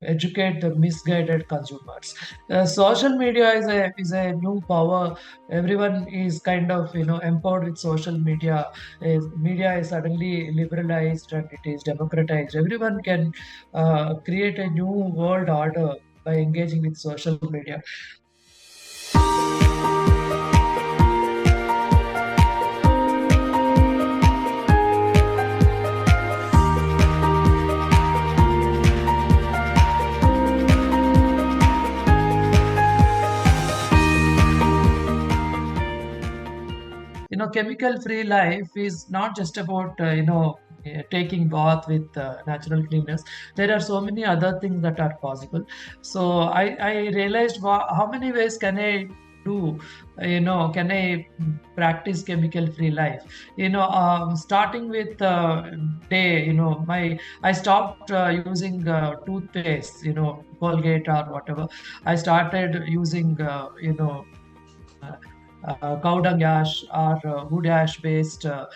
educate the misguided consumers. Social media is a new power. Everyone is kind of empowered with social media. Media is suddenly liberalized and it is democratized. Everyone can create a new world order by engaging with social media. Chemical free life is not just about taking bath with natural cleaners. There are so many other things that are possible. So I realized, how many ways can I do, can I practice chemical free life. Starting with day, my I stopped using toothpaste, Colgate or whatever. I started using cow dung ash or wood ash based, or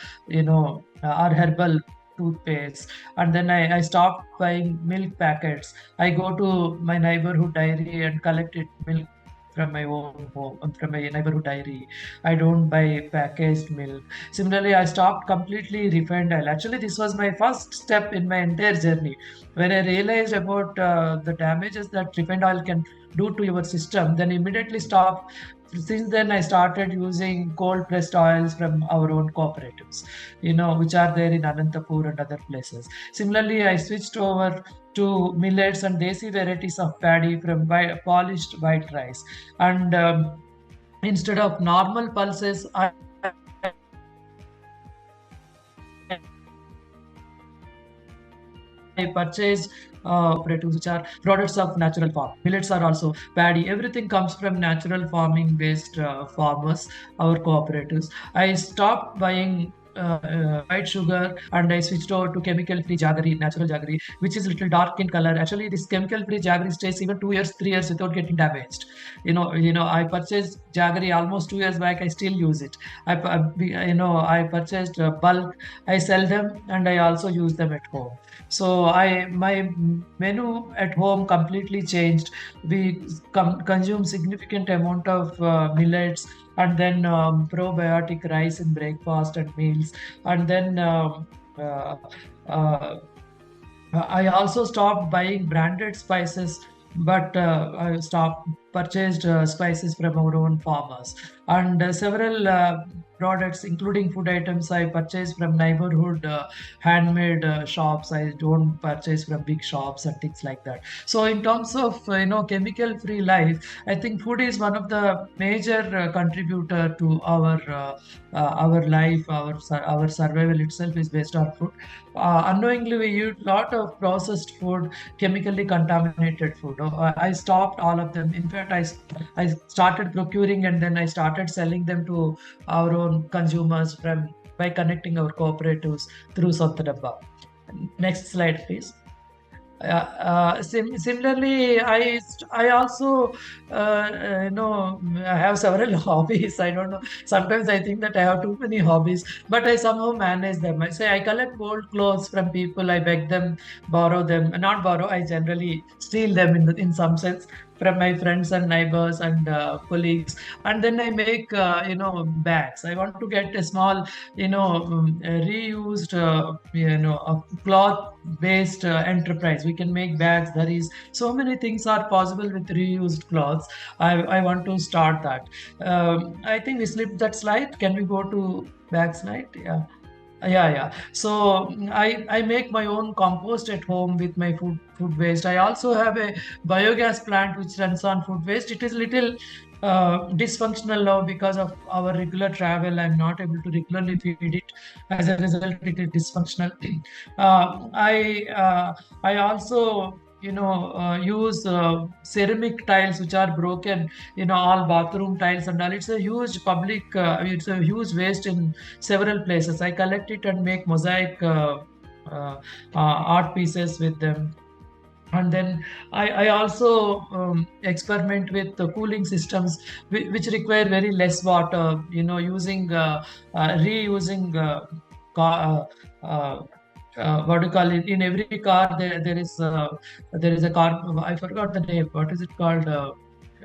herbal toothpaste. And then I stopped buying milk packets. I go to my neighborhood dairy and collect it milk from my own home, from my neighborhood dairy. I don't buy packaged milk. Similarly, I stopped completely refined oil. Actually, this was my first step in my entire journey. When I realized about the damages that refined oil can do to your system, then immediately stop. Since then, I started using cold pressed oils from our own cooperatives, which are there in Anantapur and other places. Similarly, I switched over to millets and desi varieties of paddy from polished white rice. And instead of normal pulses, I purchase cooperatives which are products of natural farm. Millets are also paddy. Everything comes from natural farming based farmers, our cooperatives. I stopped buying white sugar and I switched over to chemical free jaggery, natural jaggery, which is little dark in color. Actually, this chemical free jaggery stays even 2 years, 3 years without getting damaged. I purchased jaggery almost 2 years back. I still use it. I purchased bulk. I sell them and I also use them at home. So my menu at home completely changed. We consume significant amount of millets, and then probiotic rice in breakfast and meals, and then uh, uh, I also stopped buying branded spices, but I stopped purchased spices from our own farmers. And several products, including food items, I purchase from neighborhood handmade shops. I don't purchase from big shops and things like that. So in terms of chemical free life, I think food is one of the major contributor to our life. Our survival itself is based on food. Unknowingly, we eat a lot of processed food, chemically contaminated food. I stopped all of them. In fact, I started procuring and then I started selling them to our own consumers from by connecting our cooperatives through Sontha Dabba. Next slide, please. Similarly, I also I have several hobbies. I don't know. Sometimes I think that I have too many hobbies, but I somehow manage them. I say I collect old clothes from people. I beg them, borrow them. Not borrow. I generally steal them in some sense from my friends and neighbors and colleagues. And then I make bags. I want to get a small reused cloth based enterprise. We can make bags. There is so many things are possible with reused cloths. I want to start that. I think we slipped that slide. Can we go to back slide? Yeah. So I make my own compost at home with my food waste. I also have a biogas plant which runs on food waste. It is little dysfunctional now because of our regular travel. I'm not able to regularly feed it. As a result, it is dysfunctional. I also use ceramic tiles which are broken, all bathroom tiles and all. It's a huge it's a huge waste in several places. I collect it and make mosaic art pieces with them. And then I also experiment with the cooling systems which require very less water, using reusing ca- uh, uh, what do you call it? In every car, there is a car. I forgot the name. What is it called?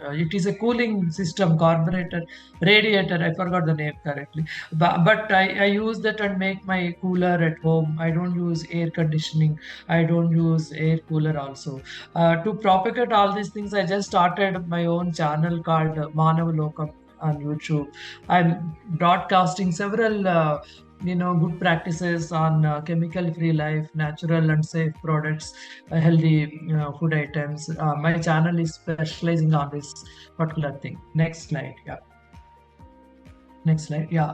It is a cooling system, carburetor, radiator. I forgot the name correctly. But I use that and make my cooler at home. I don't use air conditioning. I don't use air cooler also. To propagate all these things, I just started my own channel called Manav Lokam on YouTube. I'm broadcasting several good practices on chemical free life, natural and safe products, healthy food items. My channel is specializing on this particular thing. Next slide. Yeah. Next slide. Yeah.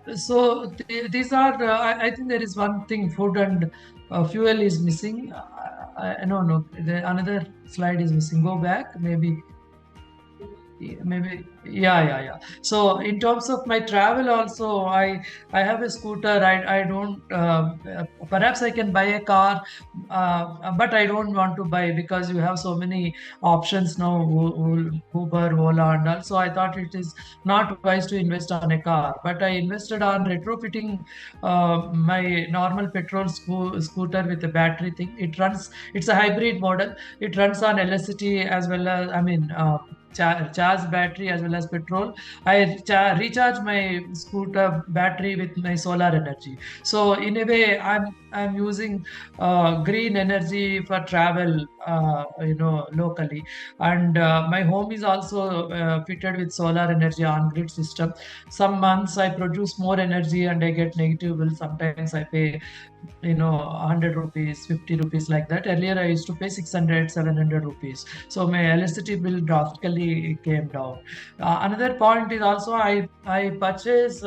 These are, I think there is one thing, food and fuel is missing. No, no, another slide is missing. Go back, maybe. Maybe, yeah. So in terms of my travel also, I have a scooter. I don't perhaps I can buy a car, but I don't want to buy because you have so many options now, Uber, Ola, and all. So I thought it is not wise to invest on a car, but I invested on retrofitting my normal petrol scooter with a battery thing. It's a hybrid model. It runs on electricity as well as, I mean, charge battery as well as petrol. I recharge my scooter battery with my solar energy. So in a way, I'm using green energy for travel, locally. And my home is also fitted with solar energy on grid system. Some months I produce more energy and I get negative bill. Sometimes I pay 100 rupees, 50 rupees, like that. Earlier I used to pay 600, 700 rupees. So my electricity bill drastically came down. Another point is also I purchase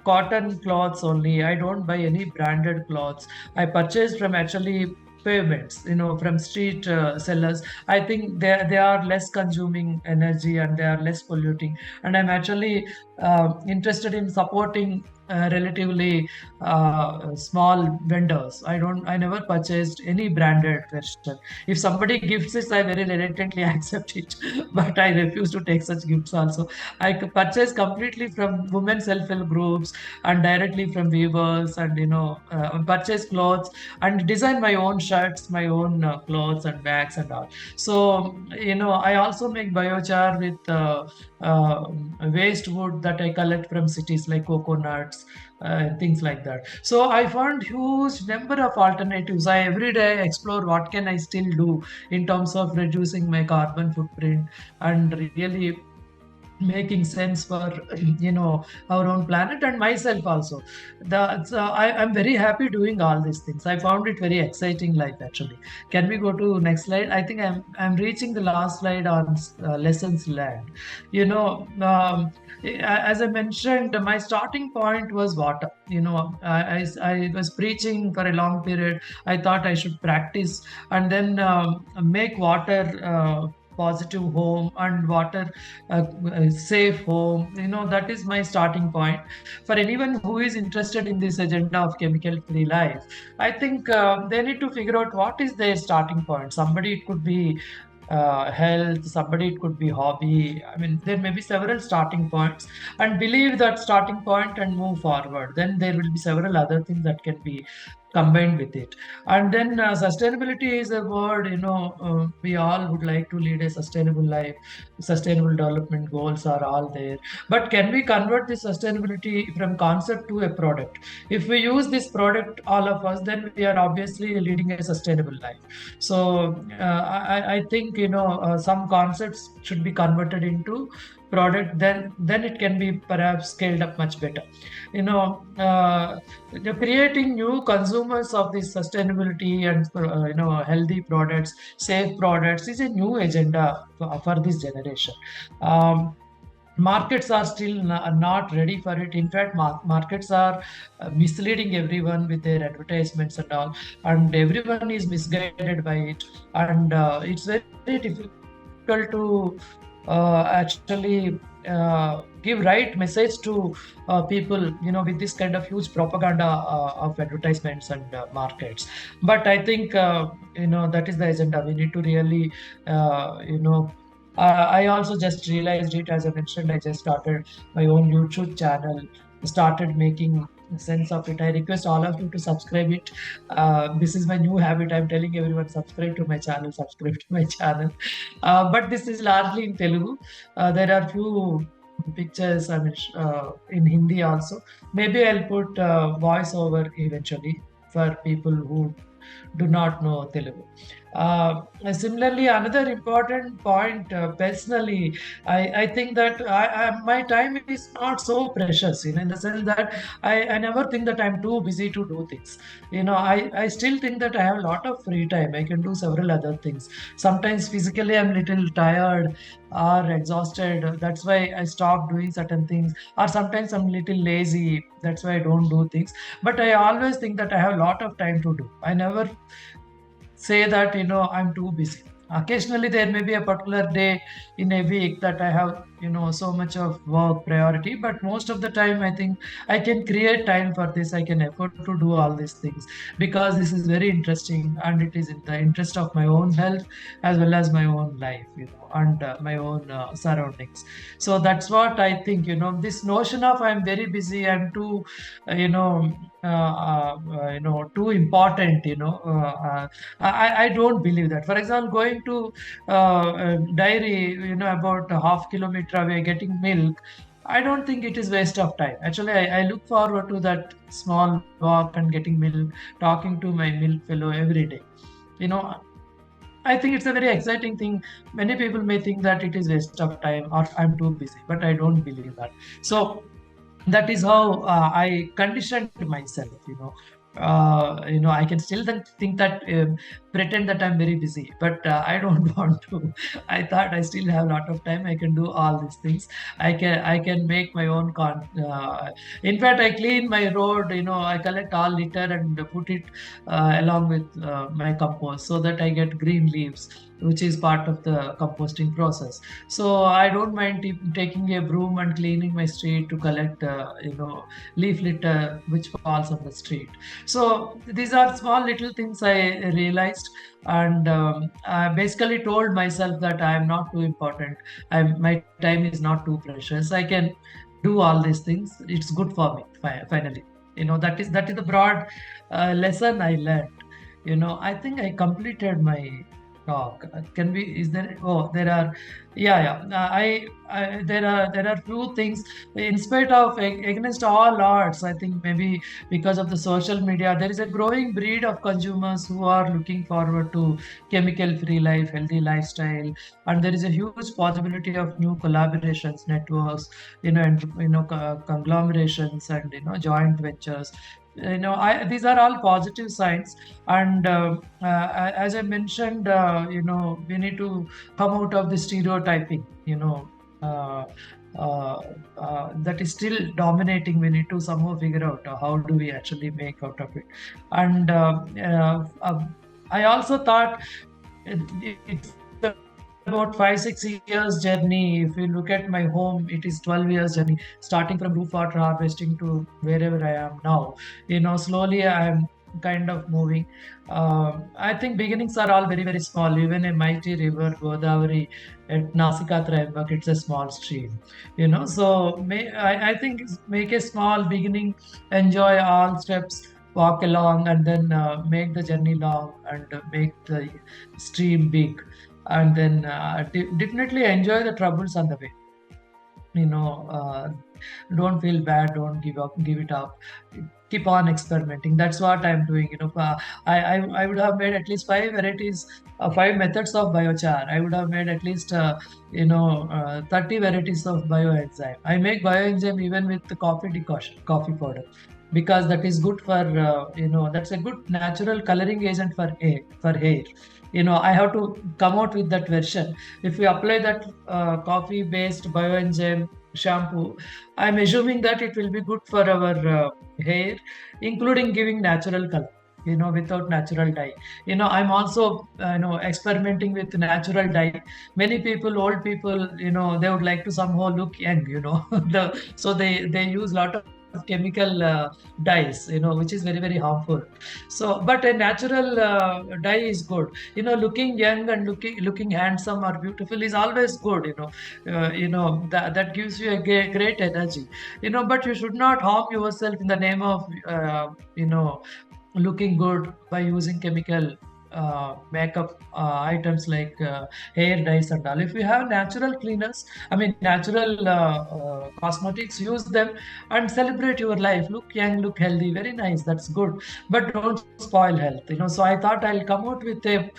cotton cloths only. I don't buy any branded clothes. I purchase from actually pavements, from street sellers. I think they are less consuming energy and they are less polluting. And I'm actually interested in supporting relatively small vendors. I never purchased any branded version. If somebody gifts it, I very reluctantly accept it, but I refuse to take such gifts also. Purchase completely from women self-help groups and directly from weavers, and purchase clothes and design my own shirts, my own clothes and bags and all. So I also make biochar with waste wood that I collect from cities like coconuts, things like that. So I found huge number of alternatives. I every day explore what can I still do in terms of reducing my carbon footprint and really making sense for our own planet and myself also. I'm very happy doing all these things. I found it very exciting life actually. Can we go to next slide? I think I'm reaching the last slide on lessons learned. As I mentioned, my starting point was water. I was preaching for a long period. I thought I should practice and then make water positive home and water safe home. That is my starting point. For anyone who is interested in this agenda of chemical free life, I think they need to figure out what is their starting point. Somebody, it could be health, somebody it could be hobby. I mean, there may be several starting points, and believe that starting point and move forward. Then there will be several other things that can be combined with it. And then sustainability is a word. We all would like to lead a sustainable life. Sustainable development goals are all there, but can we convert this sustainability from concept to a product? If we use this product, all of us, then we are obviously leading a sustainable life. So I think some concepts should be converted into product. Then it can be perhaps scaled up much better. Creating new consumers of this sustainability and healthy products, safe products is a new agenda for this generation. Markets are still not ready for it. In fact, markets are misleading everyone with their advertisements and all, and everyone is misguided by it. And it's very difficult to actually give right message to people, with this kind of huge propaganda of advertisements and markets. But I think that is the agenda. We need to really I also just realized it. As I mentioned, I just started my own YouTube channel, started making sense of it. I request all of you to subscribe it. This is my new habit. I'm telling everyone, subscribe to my channel, subscribe to my channel. But this is largely in Telugu. There are few pictures, I mean, in Hindi also. Maybe I'll put voiceover eventually for people who do not know Telugu. Similarly, another important point, personally, I think that my time is not so precious, in the sense that I never think that I'm too busy to do things. I still think that I have a lot of free time. I can do several other things. Sometimes physically I'm little tired or exhausted. That's why I stop doing certain things. Or sometimes I'm little lazy. That's why I don't do things. But I always think that I have a lot of time to do. I never say that I'm too busy. Occasionally there may be a particular day in a week that I have so much of work priority, but most of the time I think I can create time for this. I can afford to do all these things because this is very interesting, and it is in the interest of my own health as well as my own life, and my own surroundings. So that's what I think. This notion of I'm very busy, I'm too you know too important, I don't believe that. For example, going to dairy, about a half kilometer away, getting milk, I don't think it is waste of time. Actually, I look forward to that small walk and getting milk, talking to my milk fellow every day. You know, I think it's a very exciting thing. Many people may think that it is waste of time or I'm too busy, but I don't believe that. So that is how I conditioned myself. I can still then think that, pretend that I'm very busy, but I don't want to. I thought I still have a lot of time. I can do all these things. I can make my own in fact, I clean my road. I collect all litter and put it along with my compost, so that I get green leaves, which is part of the composting process. So I don't mind taking a broom and cleaning my street to collect, leaf litter which falls on the street. So these are small little things I realized, and I basically told myself that I am not too important. My time is not too precious. I can do all these things. It's good for me. Finally, that is the broad lesson I learned. I think I completed my talk. Can we? Is there? Oh, there are. Yeah, yeah. There are few things. In spite of, against all odds, I think maybe because of the social media, there is a growing breed of consumers who are looking forward to chemical-free life, healthy lifestyle, and there is a huge possibility of new collaborations, networks, and conglomerations, and joint ventures. These are all positive signs, and as I mentioned, we need to come out of the stereotyping. Uh, that is still dominating. We need to somehow figure out how do we actually make out of it. And I also thought it's about 5 6 years journey. If you look at my home, it is 12 years journey, starting from roof water harvesting to wherever I am now. Slowly I am kind of moving. I think beginnings are all very very small. Even a mighty river Godavari at Nasika Trayambak, it's a small stream. So I think make a small beginning, enjoy all steps, walk along, and then make the journey long, and make the stream big, and then definitely enjoy the troubles on the way. you know uh, don't feel bad, don't give it up, keep on experimenting. That's what I'm doing. I would have made at least 5 varieties, 5 methods of biochar. I would have made at least 30 varieties of bioenzyme. I make bioenzyme even with the coffee decoction, coffee powder, because that is good for, that's a good natural coloring agent for hair. I have to come out with that version. If we apply that coffee based bioenzyme shampoo, I'm assuming that it will be good for our hair, including giving natural color, without natural dye. I'm also, experimenting with natural dye. Many people, old people, they would like to somehow look young, so they use lot of chemical dyes, which is very, very harmful. So, but a natural dye is good. Looking young and looking handsome or beautiful is always good. That gives you a great energy. But you should not harm yourself in the name of looking good by using chemical makeup items like hair dyes and all. If you have natural cleaners, I mean natural cosmetics, use them and celebrate your life. Look young, look healthy, very nice. That's good, but don't spoil health. So I thought I'll come out with a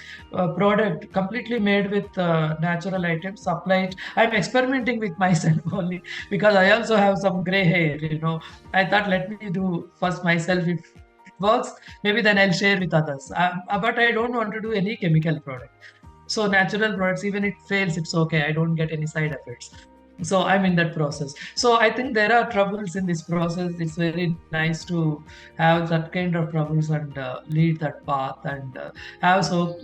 product completely made with natural items. Supply it. I'm experimenting with myself only because I also have some gray hair. I thought let me do first myself. If it works, maybe then I'll share with others. But I don't want to do any chemical product. So natural products, even it fails, it's okay. I don't get any side effects. So I'm in that process. So I think there are troubles in this process. It's very nice to have that kind of troubles and lead that path and have so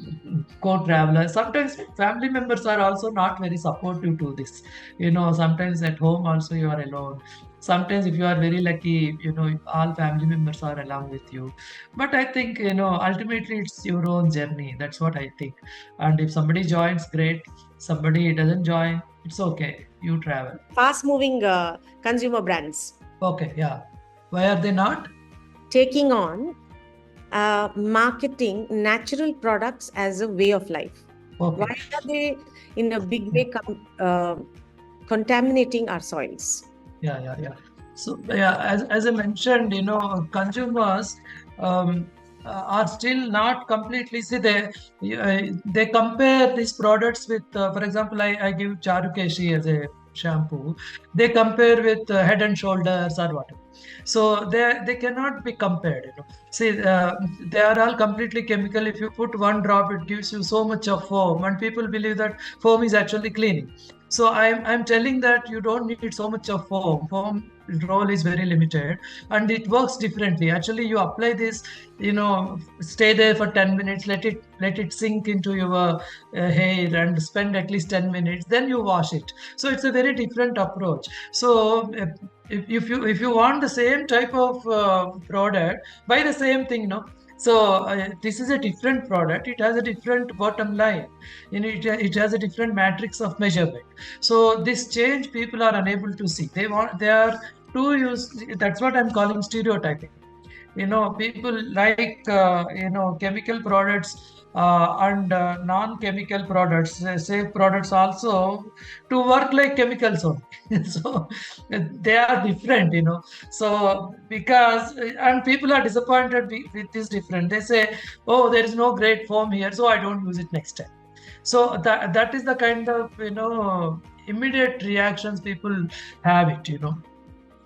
co-travelers. Sometimes family members are also not very supportive to this. Sometimes at home also you are alone. Sometimes if you are very lucky, all family members are along with you. But I think, ultimately it's your own journey. That's what I think. And if somebody joins, great. Somebody doesn't join, it's okay. You travel. Fast moving consumer brands. Okay, yeah. Why are they not taking on marketing natural products as a way of life? Okay. Why are they in a big way contaminating our soils? Yeah. So yeah, as I mentioned, consumers are still not completely. See, they compare these products with, for example, I give Charukesi as a shampoo. They compare with Head and Shoulders or whatever. So they cannot be compared. See, they are all completely chemical. If you put one drop, it gives you so much of foam, and people believe that foam is actually cleaning. So I'm telling that you don't need so much of foam. Foam role is very limited, and it works differently. Actually, you apply this, stay there for 10 minutes, let it sink into your hair, and spend at least 10 minutes. Then you wash it. So it's a very different approach. So if you want the same type of product, buy the same thing, no. So this is a different product. It has a different bottom line. It has a different matrix of measurement. So this change people are unable to see. They are too used. That's what I'm calling stereotyping. People like chemical products and non-chemical products, safe products also, to work like chemicals only. So they are different. So because and people are disappointed with this different. They say, oh, there is no great foam here, so I don't use it next time. So that is the kind of immediate reactions people have it.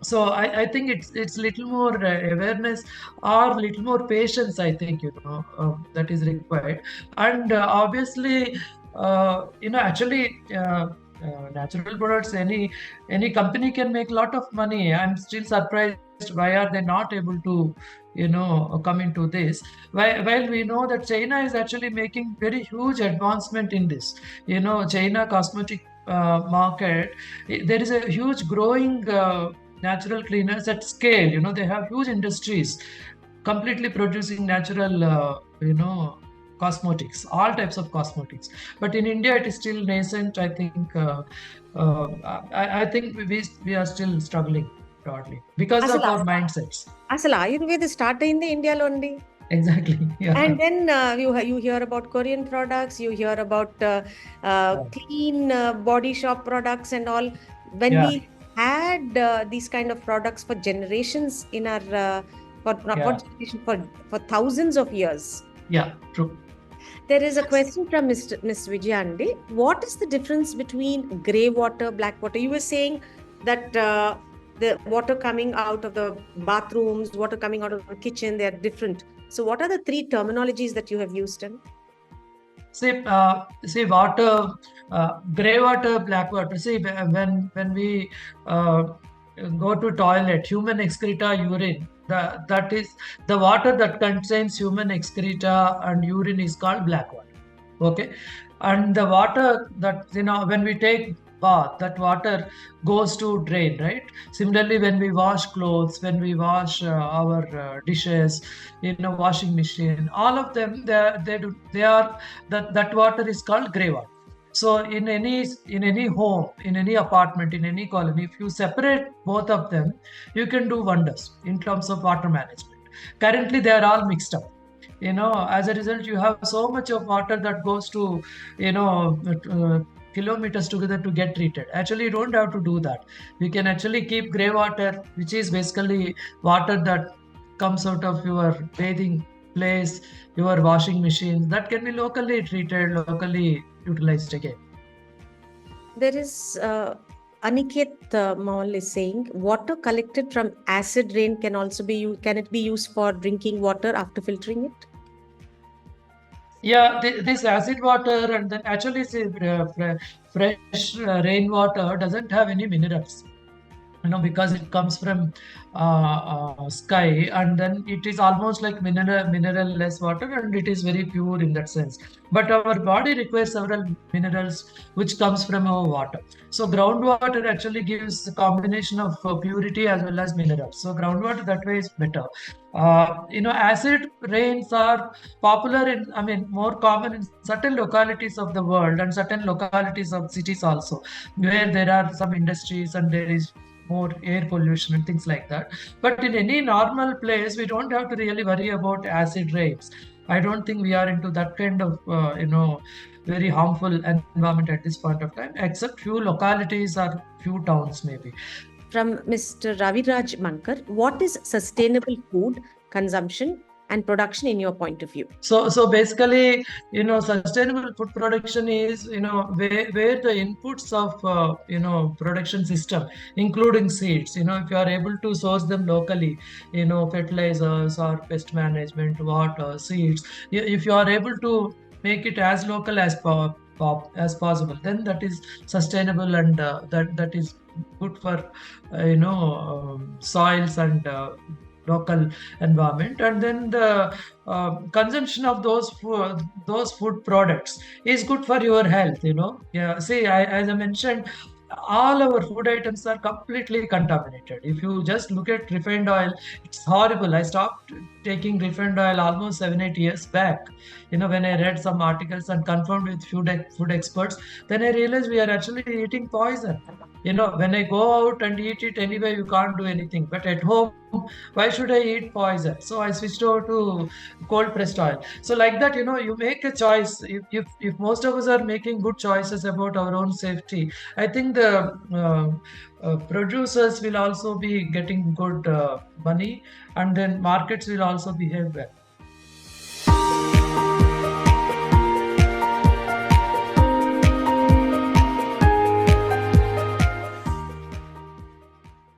So I think it's little more awareness or little more patience, I think, that is required. And obviously, actually, natural products, any company can make a lot of money. I'm still surprised why are they not able to come into this. While we know that China is actually making very huge advancement in this. China cosmetic market, there is a huge growing natural cleaners at scale. They have huge industries completely producing natural cosmetics, all types of cosmetics. But in India it is still nascent. I think I think we are still struggling broadly because of our mindsets. అసలు Ayurveda start అయింది ఇండియాలోండి. Exactly. Yeah. And then you hear about Korean products, you hear about clean body shop products and all. When we had these kind of products for generations in our for thousands of years. Yeah, true. There is a question from Ms. Vijayandi. What is the difference between grey water, black water? You were saying that the water coming out of the bathrooms, water coming out of the kitchen, they are different. So what are the three terminologies that you have used in? See, water, grey water, black water. See, when we go to toilet, human excreta, urine, that is the water that contains human excreta and urine is called black water. Okay. And the water that when we take bath, that water goes to drain, right? Similarly, when we wash clothes, when we wash our dishes in a washing machine, all of them, they are that water is called gray water. So in any home, in any apartment, in any colony, if you separate both of them, you can do wonders in terms of water management. Currently, they are all mixed up. As a result, you have so much of water that goes to, kilometers together to get treated. Actually, you don't have to do that. We can actually keep gray water, which is basically water that comes out of your bathing place, your washing machine, that can be locally treated, locally utilized again. There is Aniket Maul is saying water collected from acid rain can also be used. Can it be used for drinking water after filtering it? Yeah, this acid water, and then actually see, fresh rainwater doesn't have any minerals, because it comes from sky, and then it is almost like mineral less water, and it is very pure in that sense. But our body requires several minerals which comes from our water. So groundwater actually gives a combination of purity as well as minerals. So groundwater that way is better. Acid rains are popular in, I mean, more common in certain localities of the world and certain localities of cities also, where there are some industries and there is more air pollution and things like that. But in any normal place, we don't have to really worry about acid rains. I don't think we are into that kind of, very harmful environment at this point of time, except few localities or few towns maybe. From Mr. Raviraj Mankar, what is sustainable food consumption and production in your point of view? So basically, sustainable food production is, where the inputs of, production system, including seeds, if you are able to source them locally, fertilizers or pest management, water, seeds, if you are able to make it as local as possible, then that is sustainable, and that is good for, soils and local environment. And then the consumption of those food products is good for your health. Yeah, see, as I mentioned, all our food items are completely contaminated. If you just look at refined oil, it's horrible. I stopped taking refined oil almost 7 8 years back. When I read some articles and confirmed with food experts, then I realized we are actually eating poison. When I go out and eat it anyway, you can't do anything, but at home, why should I eat poison? So I switched over to cold pressed oil. So like that, you make a choice. If most of us are making good choices about our own safety, I think the producers will also be getting good money, and then markets will also behave well.